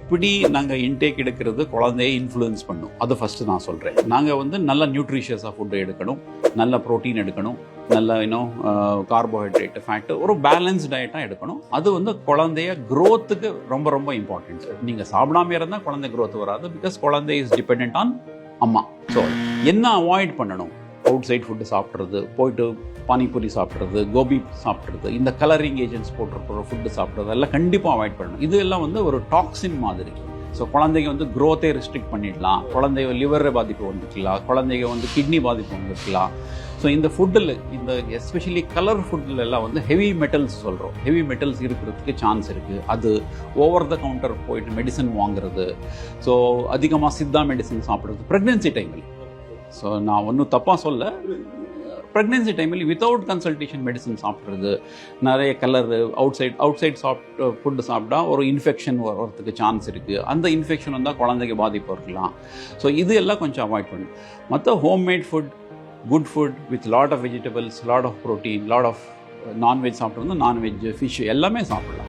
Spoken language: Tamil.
எப்படி நாங்கள் இன்டேக் எடுக்கிறது குழந்தையை இன்ஃப்ளூயன்ஸ் பண்ணும். அது ஃபஸ்ட்டு நான் சொல்கிறேன். நாங்கள் வந்து நல்ல நியூட்ரிஷியஸாக ஃபுட்டு எடுக்கணும், நல்ல ப்ரோட்டீன் எடுக்கணும், நல்ல இன்னும் கார்போஹைட்ரேட்டு ஃபேட்டு, ஒரு பேலன்ஸ் டயட்டாக எடுக்கணும். அது வந்து குழந்தைய க்ரோத்துக்கு ரொம்ப ரொம்ப இம்பார்ட்டன்ட். நீங்கள் சாப்பிடாம இருந்தால் குழந்தை க்ரோத் வராது. பிகாஸ் குழந்தை இஸ் டிபெண்ட் ஆன் அம்மா. ஸோ என்ன அவாய்ட் பண்ணணும்? அவுட் சைட் ஃபுட்டு சாப்பிட்றது, போயிட்டு பானிபூரி சாப்பிட்றது, கோபி சாப்பிட்றது, இந்த கலரிங் ஏஜென்ட்ஸ் போட்டிருக்கிற ஃபுட்டு சாப்பிட்றது எல்லாம் கண்டிப்பாக அவாய்ட் பண்ணணும். இது எல்லாம் வந்து ஒரு டாக்ஸின் மாதிரி. ஸோ குழந்தைங்க வந்து க்ரோத்தை ரெஸ்ட்ரிக்ட் பண்ணிடலாம், குழந்தைங்க லிவர் பாதிப்பு வந்துக்கலாம், குழந்தைங்க வந்து கிட்னி பாதிப்பு வந்துக்கலாம். ஸோ இந்த ஃபுட்டில், இந்த எஸ்பெஷலி கலர் ஃபுட்டில் எல்லாம் வந்து ஹெவி மெட்டல்ஸ் சொல்கிறோம், ஹெவி மெட்டல்ஸ் இருக்கிறதுக்கு சான்ஸ் இருக்குது. அது ஓவர் த கவுண்டர் போயிட்டு மெடிசன் வாங்குறது, ஸோ அதிகமாக சித்தா மெடிசன் சாப்பிட்றது ப்ரெக்னென்சி டைமில். ஸோ நான் ஒன்றும் தப்பாக சொல்ல, ப்ரெக்னென்சி டைமில் வித்தவுட் கன்சல்டேஷன் மெடிசன் சாப்பிட்றது, நிறைய கலர் அவுட் சைட் ஃபுட்டு சாப்பிட்டா ஒரு இன்ஃபெக்ஷன் வரதுக்கு சான்ஸ் இருக்குது. அந்த இன்ஃபெக்ஷன் வந்தால் குழந்தைக்கு பாதிப்பு இருக்கலாம். ஸோ இது எல்லாம் கொஞ்சம் அவாய்ட் பண்ணணும். மற்ற homemade food, good food with lot of vegetables, lot of protein, lot of non veg சாப்பிட்றது, நான்வெஜ், ஃபிஷ் எல்லாமே சாப்பிடலாம்.